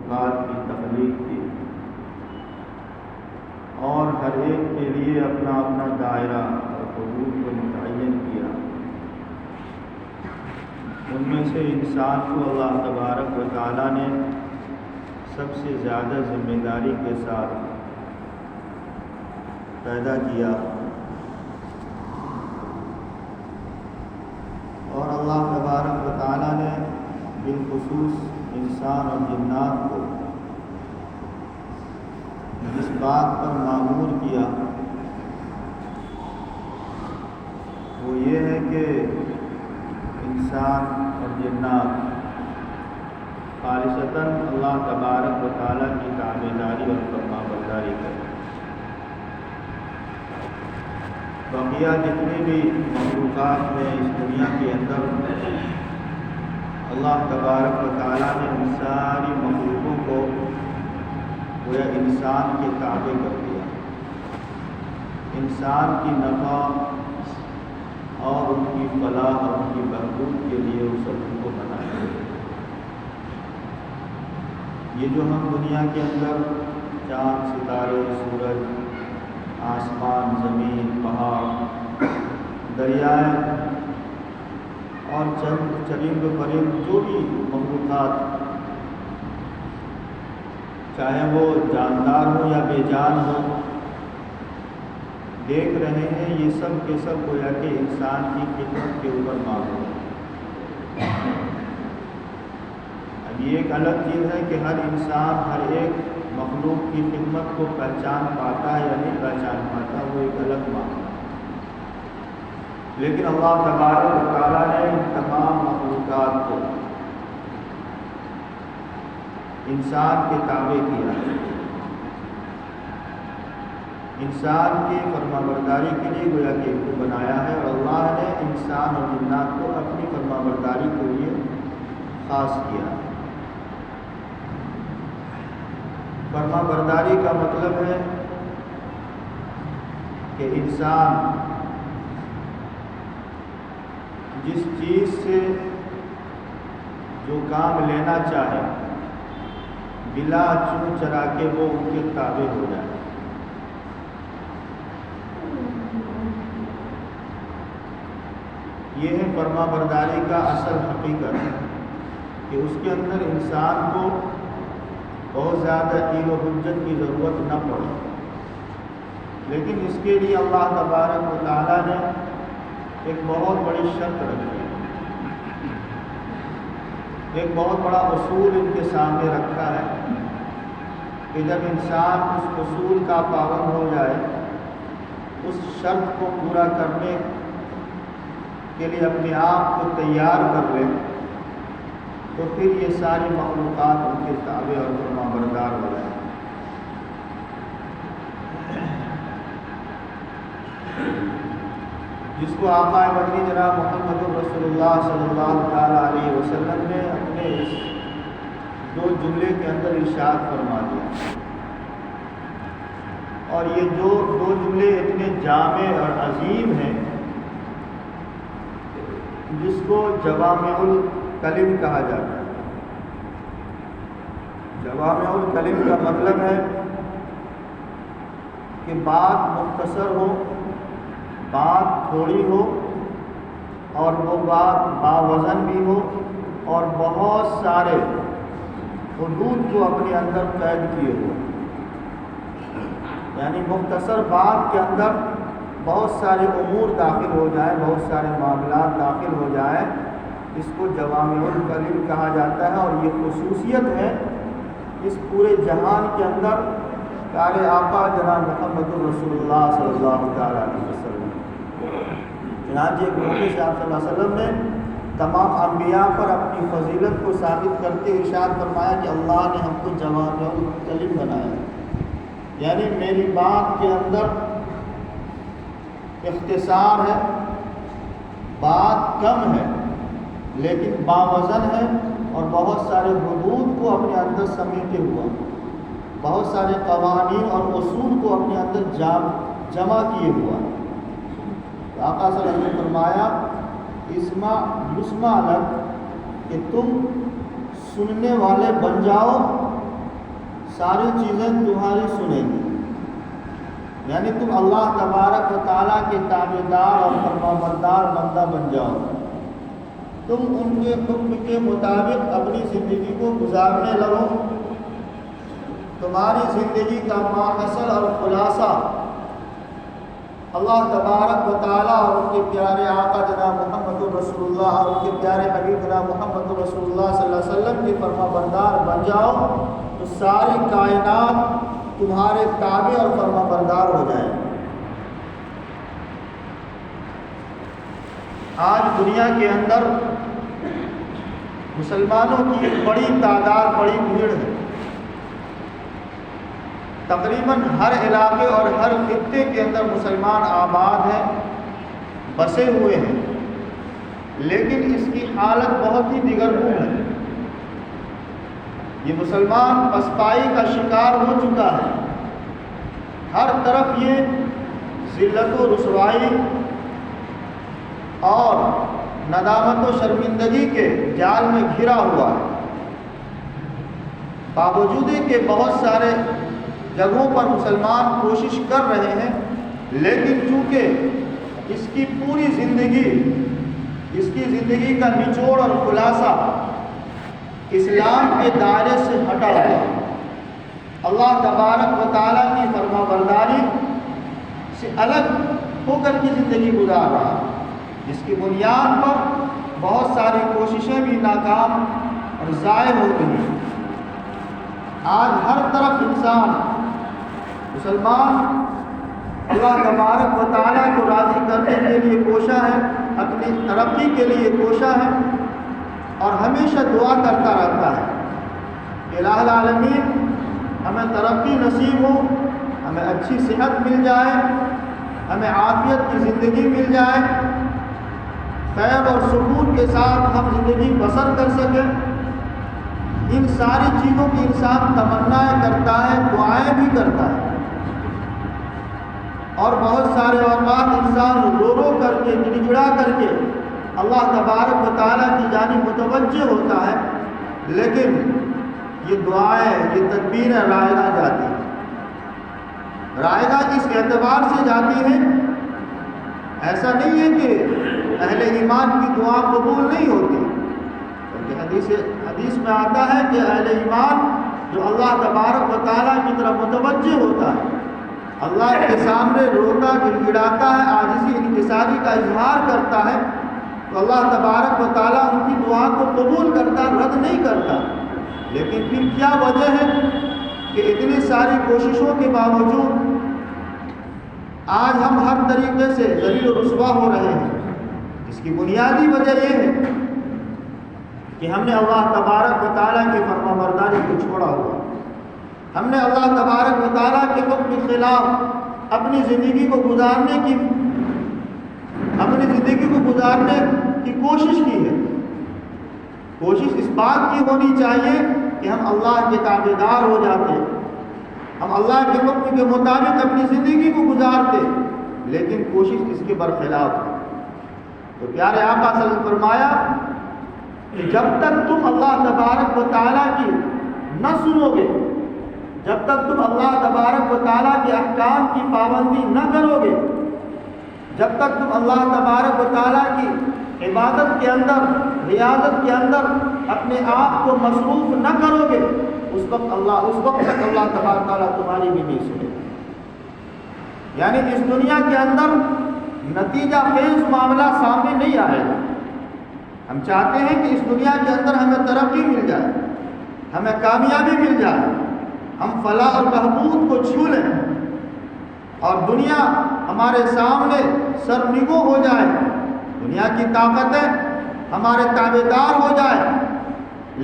مخلوقات کی تخلیق کی اور ہر ایک کے لیے اپنا اپنا دائرہ اور حدود کو متعین کیا۔ ان میں سے انسان کو اللہ تبارک و تعالیٰ نے سب سے زیادہ ذمہ داری کے ساتھ پیدا کیا، اور اللہ تبارک و تعالیٰ نے بالخصوص انسان اور جنات کو جس بات پر مامور کیا وہ یہ ہے کہ انسان اور جنات خالصتاً اللہ تبارک و تعالیٰ کی تابعداری اور فرمانبرداری کریں۔ بقیہ جتنے بھی مخلوقات میں اس دنیا کے اندر اللہ تبارک و تعالیٰ نے ان ساری مخلوقوں کو گویا انسان کے تابع کر دیا، انسان کی نفع اور ان کی فلاح اور ان کی بہبود کے لیے اس سب کو بنایا۔ یہ جو ہم دنیا کے اندر چاند، ستارے، سورج، آسمان، زمین، پہاڑ، دریائے اور چرند پرند جو بھی مخلوقات چاہے وہ جاندار ہو یا بے جان ہو دیکھ رہے ہیں، یہ سب کے سب گویا کہ انسان کی خدمت کے اوپر معمول ہے۔ اب یہ ایک الگ چیز ہے کہ ہر انسان ہر ایک مخلوق کی خدمت کو پہچان پاتا ہے یا نہیں پہچان پاتا، وہ ایک الگ معاملہ ہے، لیکن اللہ تبارک و تعالیٰ نے ان تمام مخلوقات کو انسان کے تابع کیا ہے، انسان کی فرمانبرداری کے لیے گویا کہ ان کو بنایا ہے، اور اللہ نے انسان اور جنات کو اپنی فرمانبرداری کے لیے خاص کیا ہے۔ فرمانبرداری کا مطلب ہے کہ انسان جس چیز سے جو کام لینا چاہے بلا چون چرا کے وہ ان کے تابع ہو جائے۔ یہ ہے فرمانبرداری کا اصل حقیقت، کہ اس کے اندر انسان کو بہت زیادہ عیل و حجت کی ضرورت نہ پڑے، لیکن اس کے لیے اللہ تبارک و تعالیٰ نے ایک بہت بڑی شرط رکھی ہے، ایک بہت بڑا اصول ان کے سامنے رکھا ہے کہ جب انسان اس اصول کا پابند ہو جائے، اس شرط کو پورا کرنے کے لیے اپنے آپ کو تیار کر لے، تو پھر یہ ساری مخلوقات ان کے تابع اور فرمانبردار ہو جائیں۔ جس کو آقا مدنی جناب محمد رسول اللہ صلی اللہ تعالیٰ علیہ وسلم نے اپنے اس دو جملے کے اندر ارشاد فرما دیا، اور یہ جو دو جملے اتنے جامع اور عظیم ہیں جس کو جوامع الکلم کہا جاتا ہے۔ جوامع الکلم کا مطلب ہے کہ بات مختصر ہو، بات تھوڑی ہو، اور وہ بات باوزن بھی ہو، اور بہت سارے حدود کو اپنے اندر قید کیے ہو، یعنی مختصر بات کے اندر بہت سارے امور داخل ہو جائیں، بہت سارے معاملات داخل ہو جائیں، اس کو جوامع الکلم کہا جاتا ہے۔ اور یہ خصوصیت ہے اس پورے جہان کے اندر پیارے آقا جناب محمد رسول اللہ صلی اللہ تعالیٰ علیہ وسلم، چنانچہ ایک موقع سے آپ صلی اللہ علیہ وسلم نے تمام انبیاء پر اپنی فضیلت کو ثابت کرتے ارشاد فرمایا کہ اللہ نے ہم کو جوامع الکلم بنایا، یعنی میری بات کے اندر اختصار ہے، بات کم ہے لیکن باوزن ہے، اور بہت سارے حدود کو اپنے اندر سمیٹے ہوا، بہت سارے قوانین اور اصول کو اپنے اندر جمع کیے ہوا۔ تو آقا صلی اللہ علیہ وسلم نے فرمایا اسمع یسمع لک، کہ تم سننے والے بن جاؤ ساری چیزیں تمہاری سنیں گی، یعنی تم اللہ تبارک و تعالیٰ کے تابعدار اور فرمانبردار بندہ بن جاؤ، تم ان کے حکم کے مطابق اپنی زندگی کو گزارنے لگو۔ تمہاری زندگی کا ماحصل اور خلاصہ اللہ تبارک و تعالیٰ اور ان کے پیارے آقا جناب محمد رسول اللہ اور ان کے پیارے حبیب جناب محمد رسول اللہ صلی اللہ علیہ وسلم کے فرمانبردار بن جاؤ تو ساری کائنات تمہارے تابع اور فرمانبردار ہو جائے۔ آج دنیا کے اندر مسلمانوں کی ایک بڑی تعداد، بڑی بھیڑ ہے، تقریباً ہر علاقے اور ہر خطے کے اندر مسلمان آباد ہیں، بسے ہوئے ہیں، لیکن اس کی حالت بہت ہی دگرگوں ہے۔ یہ مسلمان پسپائی کا شکار ہو چکا ہے، ہر طرف یہ ذلت و رسوائی اور ندامت و شرمندگی کے جال میں گھرا ہوا ہے۔ باوجود کہ بہت سارے جگہوں پر مسلمان کوشش کر رہے ہیں، لیکن چونکہ اس کی پوری زندگی، اس کی زندگی کا نچوڑ اور خلاصہ اسلام کے دائرے سے ہٹا ہوا، اللہ تبارک و تعالیٰ کی فرمانبرداری سے الگ ہو کر کی زندگی گزار رہا، جس کی بنیاد پر بہت ساری کوششیں بھی ناکام اور ضائع ہو گئی۔ آج ہر طرف انسان مسلمان اللہ تبارک و تعالیٰ کو راضی کرنے کے لیے کوشاں ہے، اپنی ترقی کے لیے کوشاں ہے، اور ہمیشہ دعا کرتا رہتا ہے کہ الہ العالمین ہمیں ترقی نصیب ہو، ہمیں اچھی صحت مل جائے، ہمیں عافیت کی زندگی مل جائے، خیر اور سکون کے ساتھ ہم زندگی بسر کر سکیں۔ ان ساری چیزوں کی انسان تمنائیں کرتا ہے، دعائیں بھی کرتا ہے، اور بہت سارے اوقات انسان رو رو کر کے، گڑ گڑا کر کے اللہ تبارک و تعالیٰ کی جانب متوجہ ہوتا ہے، لیکن یہ دعائیں، یہ تدبیریں رائگاں جاتی ہیں۔ رائگاں اس اعتبار سے جاتی ہیں، ایسا نہیں ہے کہ اہل ایمان کی دعا قبول نہیں ہوتی، کیونکہ حدیث میں آتا ہے کہ اہل ایمان جو اللہ تبارک و تعالیٰ کی طرف متوجہ ہوتا ہے، اللہ کے سامنے روتا گڑ گڑاتا ہے، عاجزی انکساری کا اظہار کرتا ہے، تو اللہ تبارک و تعالیٰ ان کی دعا کو قبول کرتا، رد نہیں کرتا۔ لیکن پھر کیا وجہ ہے کہ اتنی ساری کوششوں کے باوجود آج ہم ہر طریقے سے ذلیل و رسوا ہو رہے ہیں؟ اس کی بنیادی وجہ یہ ہے کہ ہم نے اللہ تبارک و تعالیٰ کی فرمانبرداری کو چھوڑا ہوا، ہم نے اللہ تبارک و تعالیٰ کے حکم کے خلاف اپنی زندگی کو گزارنے کی کوشش کی ہے۔ کوشش اس بات کی ہونی چاہیے کہ ہم اللہ کے تابعدار ہو جاتے، ہم اللہ کے حکم کے مطابق اپنی زندگی کو گزارتے، لیکن کوشش اس کے برخلاف ہے۔ تو پیارے آقا صلی اللہ علیہ وسلم نے فرمایا کہ جب تک تم اللہ تبارک و تعالیٰ کی نہ سنو گے، جب تک تم اللہ تبارک و تعالیٰ کے احکام کی پابندی نہ کرو گے، جب تک تم اللہ تبارک و تعالیٰ کی عبادت کے اندر، ریاضت کے اندر اپنے آپ کو مصروف نہ کرو گے، اس وقت تک اللہ تبارک و تعالیٰ تمہاری بھی نہیں سنے گا۔ یعنی اس دنیا کے اندر نتیجہ خیز معاملہ سامنے نہیں آئے گا۔ ہم چاہتے ہیں کہ اس دنیا کے اندر ہمیں ترقی مل جائے، ہمیں کامیابی مل جائے، ہم فلاح اور بہبود کو چھو لیں، اور دنیا ہمارے سامنے سرنگوں ہو جائے، دنیا کی طاقتیں ہمارے تابعدار ہو جائے،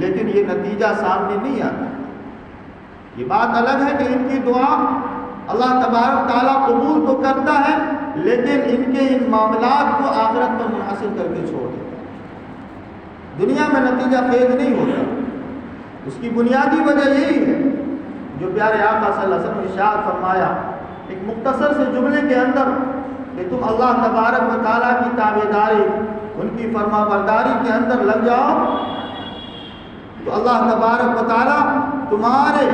لیکن یہ نتیجہ سامنے نہیں آتا۔ یہ بات الگ ہے کہ ان کی دعا اللہ تبارک تعالیٰ قبول تو کرتا ہے، لیکن ان کے ان معاملات کو آخرت پر منحصر کر کے چھوڑ دیتا ہے، دنیا میں نتیجہ خیز نہیں ہوتا۔ اس کی بنیادی وجہ یہی ہے جو پیارے آقا صلی اللہ علیہ وسلم نے ارشاد فرمایا ایک مختصر سے جملے کے اندر کہ تم اللہ تبارک و تعالیٰ کی تابعداری، ان کی فرما برداری کے اندر لگ جاؤ تو اللہ تبارک و تعالیٰ تمہارے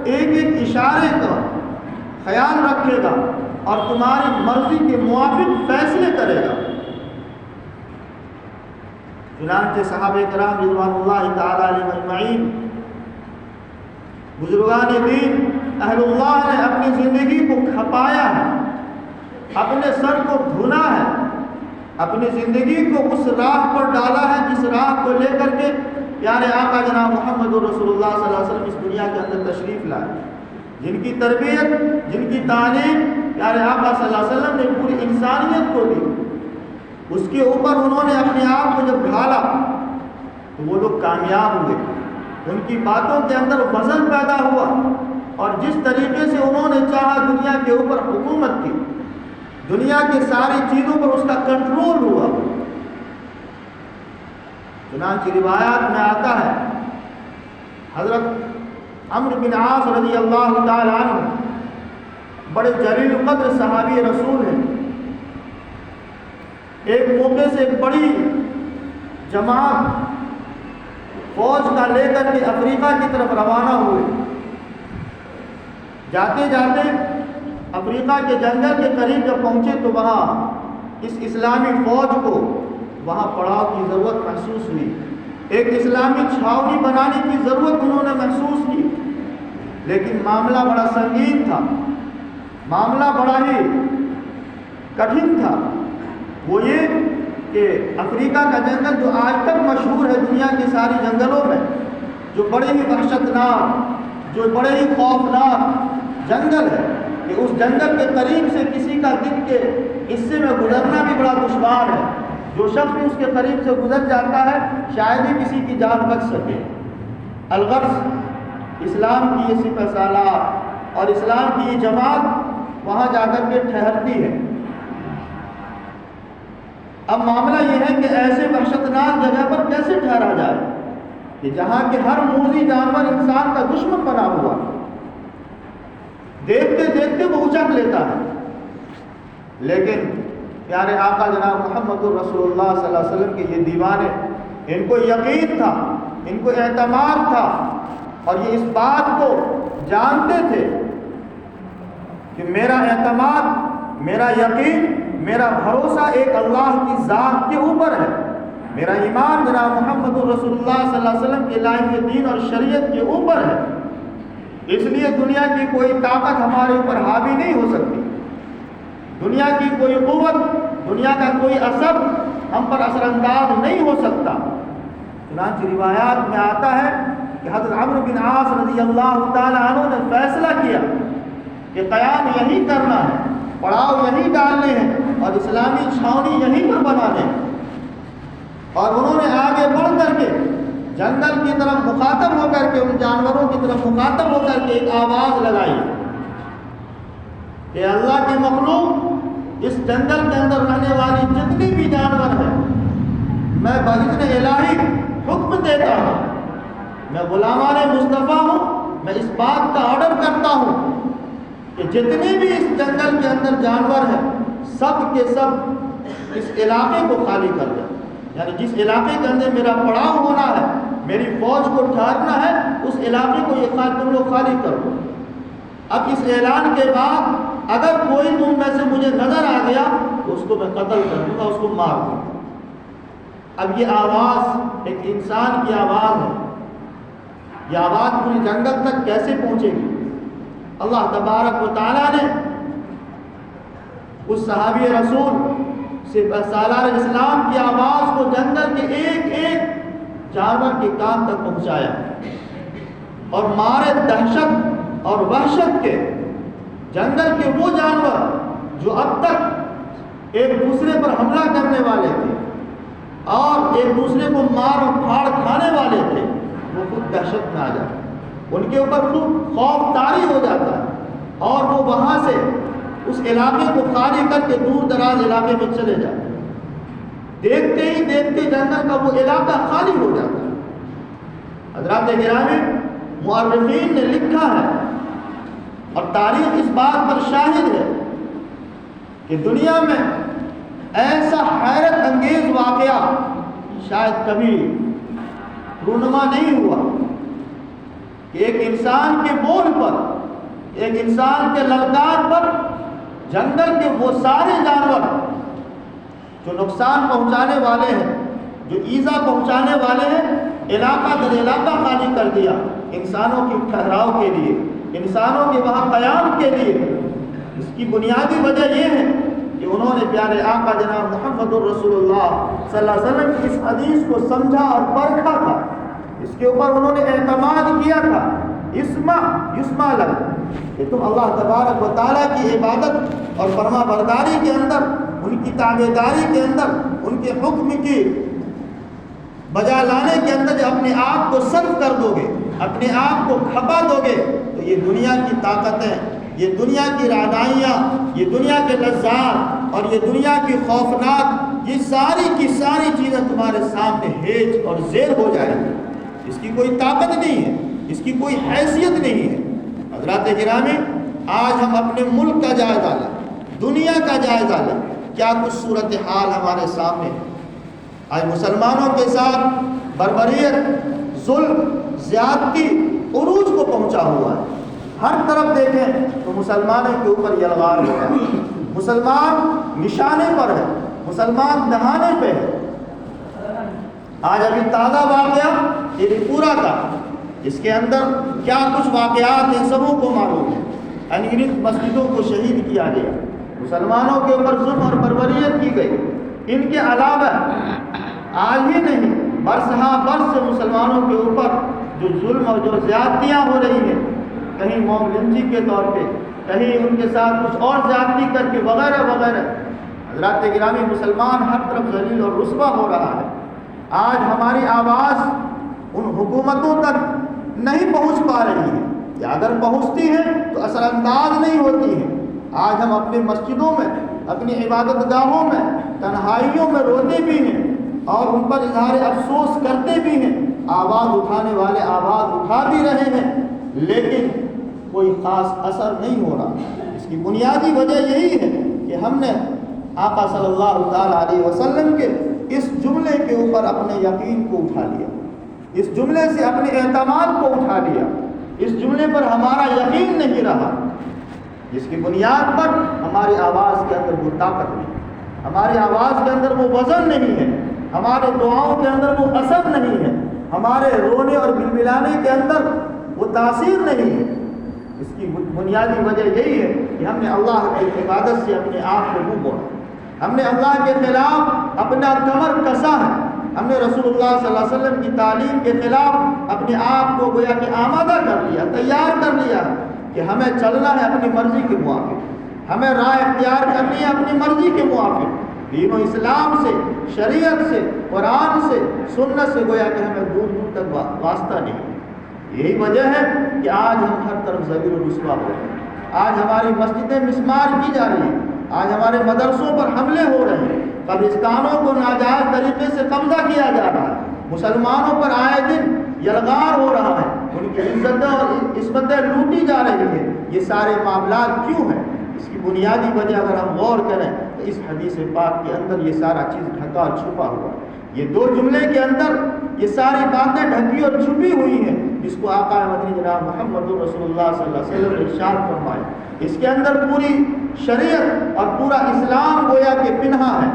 ایک ایک اشارے کا خیال رکھے گا اور تمہاری مرضی کے موافق فیصلے کرے گا۔ چنانچہ صحابہ کرام رضوان اللہ تعالی علیہم اجمعین، بزرگان دین اہل اللہ نے اپنی زندگی کو کھپایا ہے، اپنے سر کو دھنا ہے، اپنی زندگی کو اس راہ پر ڈالا ہے جس راہ کو لے کر کے پیارے آقا جناب محمد رسول اللہ صلی اللہ علیہ وسلم اس دنیا کے اندر تشریف لائے، جن کی تربیت، جن کی تعلیم پیارے آقا صلی اللہ علیہ وسلم نے پوری انسانیت کو دی۔ اس کے اوپر انہوں نے اپنے آپ کو جب ڈھالا تو وہ لوگ کامیاب ہوئے، ان کی باتوں کے اندر وزن پیدا ہوا، اور جس طریقے سے انہوں نے چاہا دنیا کے اوپر حکومت کی، دنیا کی ساری چیزوں پر اس کا کنٹرول ہوا۔ چنانچہ روایات میں آتا ہے حضرت عمرو بن عاص رضی اللہ تعالی عنہ بڑے جلیل قدر صحابی رسول ہیں، ایک موقع سے ایک بڑی جماعت فوج کا لے کر کے افریقہ کی طرف روانہ ہوئے۔ جاتے جاتے افریقہ کے جنگل کے قریب جب پہنچے تو وہاں اس اسلامی فوج کو وہاں پڑاؤ کی ضرورت محسوس ہوئی، ایک اسلامی چھاؤنی بنانے کی ضرورت انہوں نے محسوس کی، لیکن معاملہ بڑا سنگین تھا، معاملہ بڑا ہی کٹھن تھا۔ وہ یہ کہ افریقہ کا جنگل جو آج تک مشہور ہے دنیا کے ساری جنگلوں میں، جو بڑے ہی وحشتناک، جو بڑے ہی خوفناک جنگل ہے، کہ اس جنگل کے قریب سے کسی کا دن کے حصے میں گزرنا بھی بڑا دشوار ہے۔ جو شخص بھی اس کے قریب سے گزر جاتا ہے شاید ہی کسی کی جان بچ سکے۔ الغرض اسلام کی یہ سپہ سالار اور اسلام کی یہ جماعت وہاں جا کر کے ٹھہرتی ہے۔ اب معاملہ یہ ہے کہ ایسے وحشتناک جگہ پر کیسے ٹھہرا جائے کہ جہاں کے ہر موذی جانور انسان کا دشمن بنا ہوا، دیکھتے دیکھتے وہ اچک لیتا ہے۔ لیکن پیارے آقا جناب محمد رسول اللہ صلی اللہ علیہ وسلم کے یہ دیوانے، ان کو یقین تھا، ان کو اعتماد تھا، اور یہ اس بات کو جانتے تھے کہ میرا اعتماد، میرا یقین، میرا بھروسہ ایک اللہ کی ذات کے اوپر ہے، میرا ایمان جناب محمد رسول اللہ صلی اللہ علیہ وسلم کے لائے ہوئے دین اور شریعت کے اوپر ہے۔ اس لیے دنیا کی کوئی طاقت ہمارے اوپر حاوی نہیں ہو سکتی، دنیا کی کوئی قوت، دنیا کا کوئی اثر ہم پر اثر انداز نہیں ہو سکتا۔ چنانچہ روایات میں آتا ہے کہ حضرت عمرو بن عاص رضی اللہ تعالی عنہ نے فیصلہ کیا کہ قیام یہی کرنا ہے، پڑاؤ یہی ڈالنے ہیں اور اسلامی چھاؤنی یہیں پر بنانے ہیں۔ اور انہوں نے آگے بڑھ کر کے جنگل کی طرف مخاطب ہو کر کے، ان جانوروں کی طرف مخاطب ہو کر کے ایک آواز لگائی کہ اللہ کی مخلوق، اس جنگل کے اندر رہنے والی جتنی بھی جانور ہیں، میں بإذن الہی حکم دیتا ہوں، میں غلامان مصطفیٰ ہوں، میں اس بات کا آرڈر کرتا ہوں کہ جتنے بھی اس جنگل کے اندر جانور ہیں سب کے سب اس علاقے کو خالی کر دیں، یعنی جس علاقے کے اندر میرا پڑاؤ ہونا ہے، میری فوج کو ٹھہرنا ہے، اس علاقے کو یہ تم لوگ خالی کرو۔ اب اس اعلان کے بعد اگر کوئی تم میں سے مجھے نظر آ گیا تو اس کو میں قتل کر دوں گا، اس کو مار دوں گا۔ اب یہ آواز ایک انسان کی آواز ہے، یہ آواز پوری جنگل تک کیسے پہنچے گی؟ اللہ تبارک و تعالیٰ نے اس صحابی رسول سالار اسلام کی آواز کو جنگل کے ایک ایک جانور کے کان تک پہنچایا، اور مارے دہشت اور وحشت کے جنگل کے وہ جانور جو اب تک ایک دوسرے پر حملہ کرنے والے تھے اور ایک دوسرے کو مار اور پھاڑ کھانے والے تھے، وہ خود دہشت میں آ جاتے، ان کے اوپر خود خوف طاری ہو جاتا ہے، اور وہ وہاں سے اس علاقے کو خالی کر کے دور دراز علاقے میں چلے جاتے ہیں۔ دیکھتے ہی دیکھتے جنگل کا وہ علاقہ خالی ہو جاتا ہے۔ حضرات گرامی، مورخین نے لکھا ہے اور تاریخ اس بات پر شاہد ہے کہ دنیا میں ایسا حیرت انگیز واقعہ شاید کبھی رونما نہیں ہوا کہ ایک انسان کے بول پر، ایک انسان کے للکار پر جنگل کے وہ سارے جانور جو نقصان پہنچانے والے ہیں، جو ایذا پہنچانے والے ہیں، علاقہ در علاقہ خالی کر دیا انسانوں کے ٹھہراؤ کے لیے، انسانوں کے وہاں قیام کے لیے۔ اس کی بنیادی وجہ یہ ہے کہ انہوں نے پیارے آقا جناب محمد الرسول اللہ صلی اللہ علیہ وسلم کی اس حدیث کو سمجھا اور پرکھا تھا، اس کے اوپر انہوں نے اعتماد کیا تھا، یسمع لگ کہ تم اللہ تبارک و تعالیٰ کی عبادت اور فرما برداری کے اندر، ان کی تابعداری کے اندر، ان کے حکم کی بجا لانے کے اندر جو اپنے آپ کو صرف کر دو گے، اپنے آپ کو کھپا دو گے، تو یہ دنیا کی طاقتیں، یہ دنیا کی رعنائیاں، یہ دنیا کے لذات اور یہ دنیا کی خوفناک، یہ ساری کی ساری چیزیں تمہارے سامنے ہیج اور زیر ہو جائیں گی۔ اس کی کوئی طاقت نہیں ہے، اس کی کوئی حیثیت نہیں ہے۔ حضرات گرامی، آج ہم اپنے ملک کا جائزہ لیں، دنیا کا جائزہ لیں، کیا کچھ صورتحال ہمارے سامنے ہے۔ آج مسلمانوں کے ساتھ بربریت، ظلم، زیادتی عروج کو پہنچا ہوا ہے۔ ہر طرف دیکھیں تو مسلمانوں کے اوپر یلغار ہوتا ہے، مسلمان نشانے پر ہے، مسلمان دہانے پہ ہے۔ آج ابھی تازہ واقعہ یہ پورا کا، اس کے اندر کیا کچھ واقعات ہیں سبوں کو معلوم ہے۔ انگنت مسجدوں کو شہید کیا گیا، مسلمانوں کے اوپر ظلم اور بربریت کی گئی۔ ان کے علاوہ آج ہی نہیں، برسہا برس سے مسلمانوں کے اوپر جو ظلم اور جو زیادتیاں ہو رہی ہیں، کہیں موم لنچی کے طور پہ، کہیں ان کے ساتھ کچھ اور زیادتی کر کے وغیرہ وغیرہ۔ حضرات گرامی، مسلمان ہر طرف ذلیل اور رسوا ہو رہا ہے۔ آج ہماری آواز ان حکومتوں تک نہیں پہنچ پا رہی ہے، یا اگر پہنچتی ہے تو اثر انداز نہیں ہوتی ہے۔ آج ہم اپنی مسجدوں میں، اپنی عبادت گاہوں میں، تنہائیوں میں روتے بھی ہیں اور ان پر اظہار افسوس کرتے بھی ہیں، آواز اٹھانے والے آواز اٹھا بھی رہے ہیں، لیکن کوئی خاص اثر نہیں ہو رہا۔ اس کی بنیادی وجہ یہی ہے کہ ہم نے آقا صلی اللہ تعالیٰ علیہ وسلم کے اس جملے کے اوپر اپنے یقین کو اٹھا لیا، اس جملے سے اپنے اعتماد کو اٹھا لیا، اس جملے پر ہمارا یقین نہیں رہا، جس کی بنیاد پر ہماری آواز کے اندر وہ طاقت نہیں، ہماری آواز کے اندر وہ وزن نہیں ہے، ہمارے دعاؤں کے اندر وہ اثر نہیں ہے، ہمارے رونے اور بلبلانے کے اندر وہ تاثیر نہیں ہے۔ اس کی بنیادی وجہ یہی ہے کہ ہم نے اللہ کی عبادت سے اپنے آپ کو منہ موڑا، ہم نے اللہ کے خلاف اپنا کمر کسا ہے، ہم نے رسول اللہ صلی اللہ علیہ وسلم کی تعلیم کے خلاف اپنے آپ کو گویا کہ آمادہ کر لیا، تیار کر لیا کہ ہمیں چلنا ہے اپنی مرضی کے موافق، ہمیں رائے اختیار کرنی ہے اپنی مرضی کے موافق۔ دین و اسلام سے، شریعت سے، قرآن سے، سنت سے گویا کہ ہمیں دور دور تک واسطہ نہیں۔ یہی وجہ ہے کہ آج ہم ہر طرف ذلیل و رسوا ہو رہے ہیں۔ آج ہماری مسجدیں مسمار کی جا رہی ہیں، آج ہمارے مدرسوں پر حملے ہو رہے ہیں، قبرستانوں کو ناجائز طریقے سے قبضہ کیا جا رہا ہے، مسلمانوں پر آئے دن یلغار ہو رہا ہے، ان کی عزتیں اور عصمتیں لوٹی جا رہی ہیں۔ یہ سارے معاملات کیوں ہیں؟ اس کی بنیادی وجہ اگر ہم غور کریں تو اس حدیث پاک کے اندر یہ سارا چیز ڈھکا اور چھپا ہوا ہے۔ یہ دو جملے کے اندر یہ ساری باتیں ڈھکی اور چھپی ہوئی ہیں، جس کو آقا مدنی جناب محمد رسول اللہ صلی اللہ علیہ وسلم نے ارشاد فرمایا۔ اس کے اندر پوری شریعت اور پورا اسلام گویا کہ پنہا ہے۔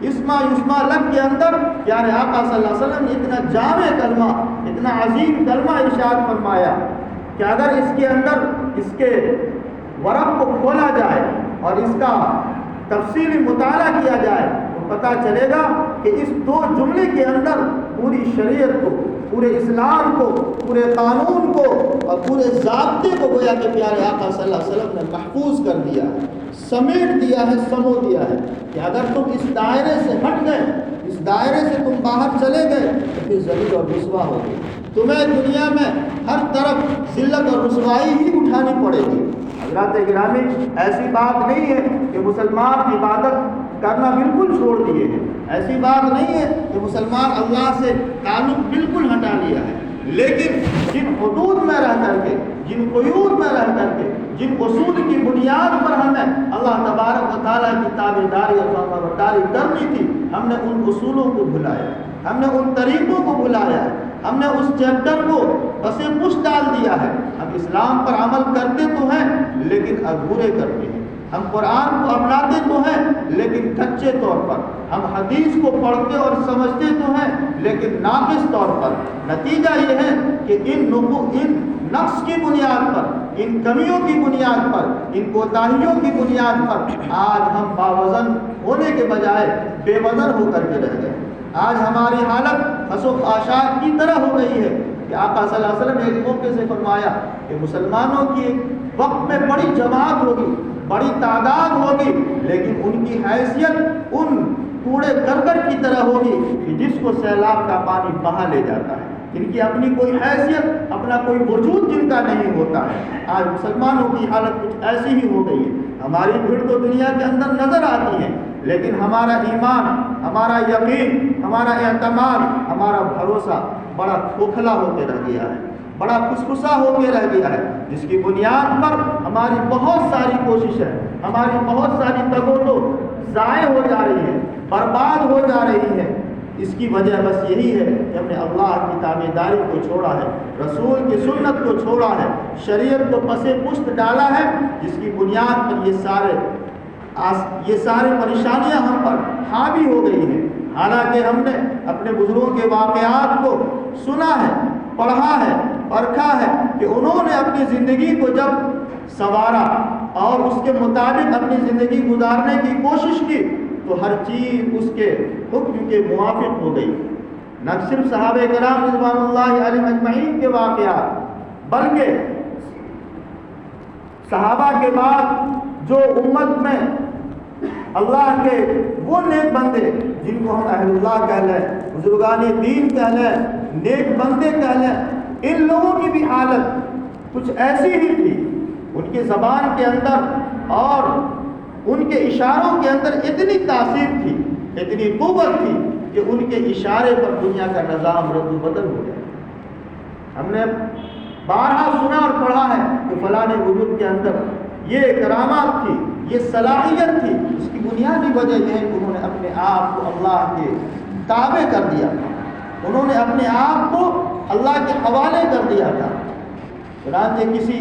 اسما یسما لگ کے اندر پیارے آقا صلی اللہ علیہ وسلم نے اتنا جامع کلمہ، اتنا عظیم کلمہ ارشاد فرمایا کہ اگر اس کے اندر اس کے ورق کو کھولا جائے اور اس کا تفصیلی مطالعہ کیا جائے تو پتہ چلے گا کہ اس دو جملے کے اندر پوری شریعت کو، پورے اسلام کو، پورے قانون کو اور پورے ضابطے کو گویا کہ پیارے آقا صلی اللہ علیہ وسلم نے محفوظ کر دیا ہے، سمیٹ دیا ہے، سمو دیا ہے کہ اگر تم اس دائرے سے ہٹ گئے، اس دائرے سے تم باہر چلے گئے تو پھر ذلیل اور رسوا ہو گئے، تمہیں دنیا میں ہر طرف ذلت اور رسوائی ہی اٹھانی پڑے گی۔ حضرات گرامی، ایسی بات نہیں ہے کہ مسلمان عبادت کرنا بالکل چھوڑ دیے ہیں، ایسی بات نہیں ہے کہ مسلمان اللہ سے تعلق بالکل ہٹا لیا ہے، لیکن جن حدود میں رہ کر کے، جن قیود میں رہ کر کے، جن اصول کی بنیاد پر ہمیں اللہ تبارک و تعالیٰ کی تابعداری اور فرمانبرداری کرنی تھی، ہم نے ان اصولوں کو بھلایا، ہم نے ان طریقوں کو بھلایا ہے، ہم نے اس چیپٹر کو پس پش ڈال دیا ہے. ہم اسلام پر عمل کرتے تو ہیں لیکن ادھورے کرتے ہیں. ہم قرآن کو اپناتے تو ہیں لیکن کچے طور پر. ہم حدیث کو پڑھتے اور سمجھتے تو ہیں لیکن ناقص طور پر. نتیجہ یہ ہے کہ ان نقص کی بنیاد پر، ان کمیوں کی بنیاد پر، ان کوتاہیوں کی بنیاد پر آج ہم باوزن ہونے کے بجائے بے وزن ہو کر کے رہ گئے. آج ہماری حالت خس و خاشاک کی طرح ہو گئی ہے کہ آقا صلی اللہ علیہ وسلم نے ایک موقع سے فرمایا کہ مسلمانوں کی ایک وقت میں بڑی جماعت ہوگی، بڑی تعداد ہوگی، لیکن ان کی حیثیت ان کوڑے کرکٹ کی طرح ہوگی کہ جس کو سیلاب کا پانی بہا لے جاتا ہے. جن کی اپنی کوئی حیثیت، اپنا کوئی وجود جن کا نہیں ہوتا ہے. آج مسلمانوں کی حالت کچھ ایسی ہی ہو گئی ہے. ہماری بھیڑ تو دنیا کے اندر نظر آتی ہے لیکن ہمارا ایمان، ہمارا یقین، ہمارا اعتماد، ہمارا بھروسہ بڑا کھوکھلا ہو کے رہ گیا ہے، بڑا کھسکھسا ہو کے رہ گیا ہے، جس کی بنیاد پر ہماری بہت ساری کوششیں، ہماری بہت ساری تگو ضائع ہو جا رہی ہے، برباد ہو جا رہی ہے. اس کی وجہ بس یہی ہے کہ ہم نے اللہ کی تابعداری کو چھوڑا ہے، رسول کی سنت کو چھوڑا ہے، شریعت کو پس پشت ڈالا ہے، جس کی بنیاد پر یہ سارے پریشانیاں ہم پر حاوی ہو گئی ہیں. حالانکہ ہم نے اپنے بزرگوں کے واقعات کو سنا ہے، پڑھا ہے، پرکھا ہے کہ انہوں نے اپنی زندگی کو جب سنوارا اور اس کے مطابق اپنی زندگی گزارنے کی کوشش کی تو ہر چیز اس کے حکم کے موافق ہو گئی. نہ صرف صحابہ کرام رضوان اللہ علیہم اجمعین کے واقعات بلکہ صحابہ کے بعد جو امت میں اللہ کے وہ نیک بندے جن کو ہم اہل اللہ کہہ لیں، بزرگان دین کہہ لیں، نیک بندے کہہ لیں، ان لوگوں کی بھی حالت کچھ ایسی ہی تھی. ان کی زبان کے اندر اور ان کے اشاروں کے اندر اتنی تاثیر تھی، اتنی قوت تھی کہ ان کے اشارے پر دنیا کا نظام رد و بدل ہو گیا. ہم نے بارہا سنا اور پڑھا ہے کہ فلاں وجود کے اندر یہ کرامات تھی، یہ صلاحیت تھی. اس کی بنیادی وجہ یہ ہے کہ انہوں نے اپنے آپ کو اللہ کے تابع کر دیا تھا، انہوں نے اپنے آپ کو اللہ کے حوالے کر دیا تھا. چنانچہ کسی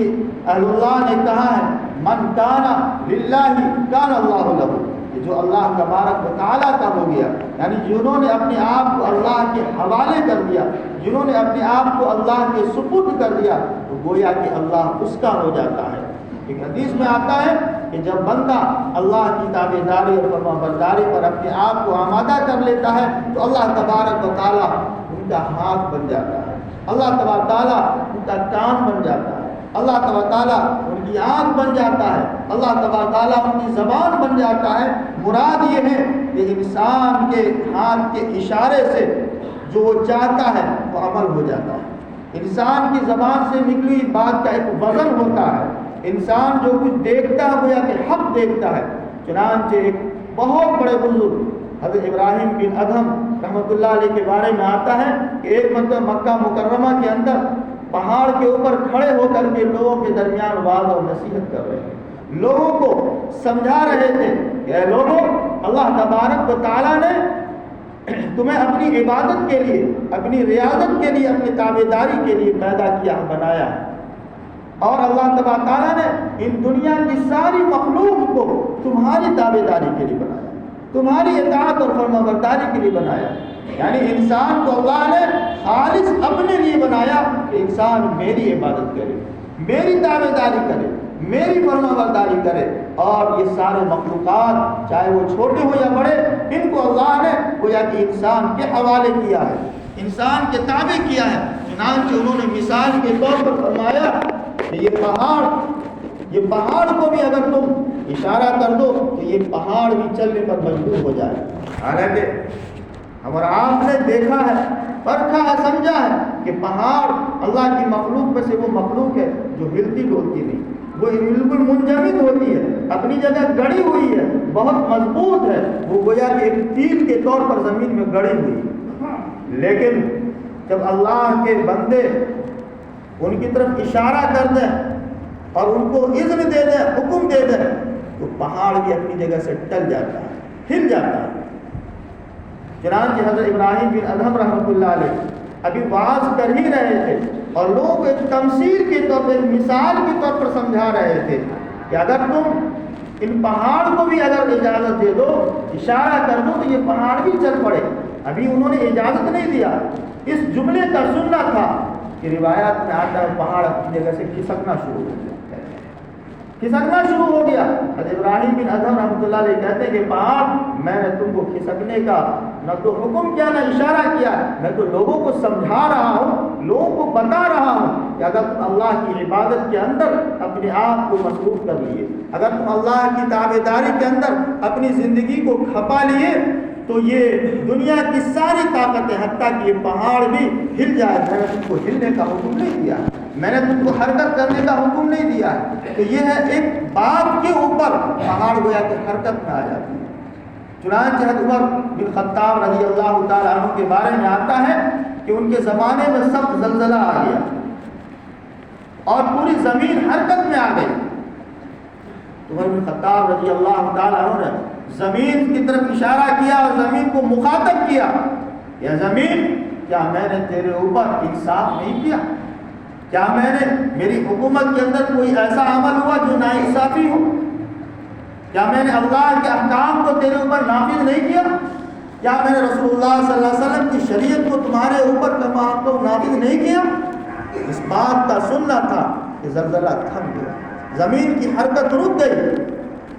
اہل اللہ نے کہا ہے من کان للہ کان اللہ لہ، کہ جو اللہ تبارک و تعالیٰ کا ہو گیا، یعنی جنہوں نے اپنے آپ کو اللہ کے حوالے کر دیا، جنہوں نے اپنے آپ کو اللہ کے سپرد کر دیا، تو گویا کہ اللہ اس کا ہو جاتا ہے. ایک حدیث میں آتا ہے کہ جب بندہ اللہ کی تابعداری اور فرما برداری پر اپنے آپ کو آمادہ کر لیتا ہے تو اللہ تبارک و تعالیٰ ان کا ہاتھ بن جاتا ہے، اللہ تبارک و تعالیٰ ان کا کان بن جاتا ہے، اللہ تبارک و تعالیٰ ان کی آنکھ بن جاتا ہے، اللہ تبارک و تعالیٰ ان کی زبان بن جاتا ہے. مراد یہ ہے کہ انسان کے ہاتھ کے اشارے سے جو وہ چاہتا ہے وہ عمل ہو جاتا ہے. انسان کی زبان سے نکلی بات کا ایک وزن ہوتا ہے. انسان جو کچھ دیکھتا ہے گویا کہ حق دیکھتا ہے. چنانچہ ایک بہت بڑے بزرگ حضرت ابراہیم بن ادہم رحمۃ اللہ علیہ کے بارے میں آتا ہے کہ ایک مرتبہ مکہ مکرمہ کے اندر پہاڑ کے اوپر کھڑے ہو کر کے لوگوں کے درمیان واعظ اور نصیحت کر رہے ہیں، لوگوں کو سمجھا رہے تھے کہ اے لوگوں، اللہ تبارک و تعالیٰ نے تمہیں اپنی عبادت کے لیے، اپنی ریاضت کے لیے، اپنی تابعداری کے لیے پیدا کیا، بنایا ہے. اور اللہ تبارک تعالیٰ نے ان دنیا کی ساری مخلوق کو تمہاری تابعداری کے لیے بنایا، تمہاری اطاعت اور فرما برداری کے لیے بنایا. یعنی انسان کو اللہ نے خالص اپنے لیے بنایا کہ انسان میری عبادت کرے، میری تابعداری کرے، میری فرما برداری کرے. اور یہ سارے مخلوقات چاہے وہ چھوٹے ہو یا بڑے، ان کو اللہ نے گویا کہ انسان کے حوالے کیا ہے، انسان کے تابع کیا ہے. چنانچہ انہوں نے مثال کے طور پر فرمایا کہ یہ پہاڑ کو بھی اگر تم اشارہ کر دو تو یہ پہاڑ بھی چلنے پر مجبور ہو جائے. حالانکہ ہمارا آپ نے دیکھا ہے، پرکھا ہے، سمجھا ہے کہ پہاڑ اللہ کی مخلوق میں سے وہ مخلوق ہے جو ہلتی ڈولتی نہیں، وہ بالکل منجمد ہوتی ہے، اپنی جگہ گڑی ہوئی ہے، بہت مضبوط ہے، وہ گویا کہ ایک تیر کے طور پر زمین میں گڑی ہوئی ہے. لیکن جب اللہ کے بندے ان کی طرف اشارہ کر دیں اور ان کو اذن دے دیں، حکم دے دیں، تو پہاڑ بھی اپنی جگہ سے ٹل جاتا ہے، ہل جاتا ہے. چنانچہ حضرت ابراہیم بن ادہم رحمۃ اللہ علیہ ابھی واعظ کر ہی رہے تھے اور لوگ ایک تمثیل کے طور پر، ایک مثال کے طور پر سمجھا رہے تھے کہ اگر تم ان پہاڑ کو بھی اگر اجازت دے دو، اشارہ کر دو، تو یہ پہاڑ بھی چل پڑے۔ ابھی انہوں نے اجازت نہیں دیا، اس جملے کا سننا تھا کہ روایات میں آتا ہے پہاڑ اپنی جگہ سے کھسکنا شروع ہو گیا، کھسکنا شروع ہو گیا۔ حضرت ابراہیم بن ادھم رحمۃ اللہ علیہ کہتے ہیں کہ پہاڑ، میں نے تم کو کھسکنے کا نہ تو حکم کیا نہ اشارہ کیا، میں تو لوگوں کو سمجھا رہا ہوں، لوگوں کو بتا رہا ہوں کہ اگر تم اللہ کی عبادت کے اندر اپنے آپ کو مصروف کر لیے، اگر تم اللہ کی تابعداری کے اندر اپنی زندگی کو کھپا لیے، تو یہ دنیا کی ساری طاقتیں، حتیٰ کہ یہ پہاڑ بھی ہل جائے، میں نے تم کو ہلنے کا حکم نہیں دیا، میں نے تم کو حرکت کرنے کا حکم نہیں دیا ہے۔ تو یہ ہے ایک بات کے اوپر پہاڑ گویا کہ حرکت میں آ جاتی ہے۔ چنانچہ عمر بن خطاب رضی اللہ تعالیٰ عنہ کے بارے میں آتا ہے کہ ان کے زمانے میں سخت زلزلہ آ گیا اور پوری زمین حرکت میں آ گئی۔ عمر بن خطاب رضی اللہ تعالیٰ عنہ نے زمین کی طرف اشارہ کیا اور زمین کو مخاطب کیا، یا زمین، کیا میں نے تیرے اوپر انصاف نہیں کیا؟ کیا میں نے میری حکومت کے اندر کوئی ایسا عمل ہوا جو ناانصافی ہو؟ کیا میں نے اللہ کے احکام کو تیرے اوپر نافذ نہیں کیا؟ کیا میں نے رسول اللہ صلی اللہ علیہ وسلم کی شریعت کو تمہارے اوپر نافذ نہیں کیا؟ اس بات کا سننا تھا کہ زلزلہ تھم گیا، زمین کی حرکت رک گئی۔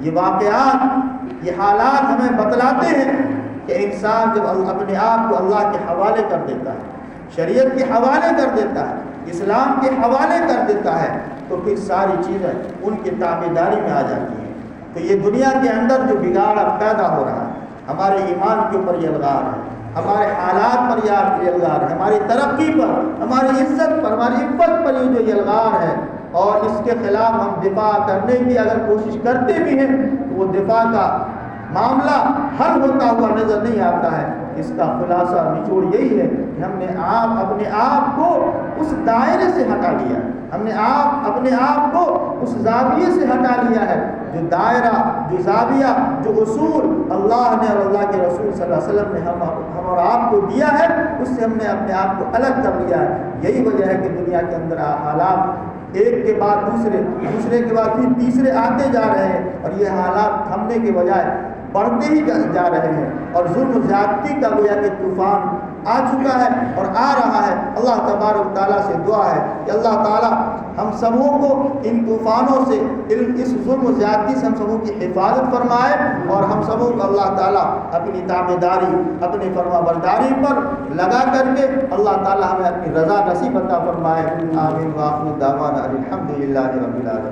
یہ واقعات، یہ حالات ہمیں بتلاتے ہیں کہ انسان جب اپنے آپ کو اللہ کے حوالے کر دیتا ہے، شریعت کے حوالے کر دیتا ہے، اسلام کے حوالے کر دیتا ہے، تو پھر ساری چیزیں ان کی تابعداری میں آ جاتی ہیں۔ تو یہ دنیا کے اندر جو بگاڑ پیدا ہو رہا ہے، ہمارے ایمان کے اوپر یہ الغار ہے، ہمارے حالات پر یہ الغار ہے، ہماری ترقی پر، ہماری عزت پر، ہماری عفت پر یہ جو یہ الغار ہے، اور اس کے خلاف ہم دفاع کرنے کی اگر کوشش کرتے بھی ہیں تو وہ دفاع کا معاملہ حل ہوتا ہوا نظر نہیں آتا ہے۔ اس کا خلاصہ نچوڑ یہی ہے کہ ہم نے اپنے آپ کو اس دائرے سے ہٹا لیا ہے، ہم نے اپنے آپ کو اس زاویے سے ہٹا لیا ہے، جو دائرہ، جو زاویہ، جو اصول اللہ نے اور اللہ کے رسول صلی اللہ علیہ وسلم نے ہم اور آپ کو دیا ہے، اس سے ہم نے اپنے آپ کو الگ کر لیا ہے۔ یہی وجہ ہے کہ دنیا کے اندر حالات ایک کے بعد دوسرے، دوسرے کے بعد پھر تیسرے آتے جا رہے ہیں، اور یہ حالات تھمنے کے بجائے بڑھتے ہی جا رہے ہیں، اور ظلم و زیادتی کا گویا کہ طوفان آ چکا ہے اور آ رہا ہے۔ اللہ تبارک تعالیٰ سے دعا ہے کہ اللہ تعالیٰ ہم سبوں کو ان طوفانوں سے، اس ظلم و زیادتی سے ہم سبوں کی حفاظت فرمائے، اور ہم سبوں کو اللہ تعالیٰ اپنی تابعداری، اپنی فرما برداری پر لگا کر کے اللہ تعالیٰ ہمیں اپنی رضا نصیب عطا فرمائے۔ آمین۔ وآخر دعوانا الحمد للہ رب العالمین۔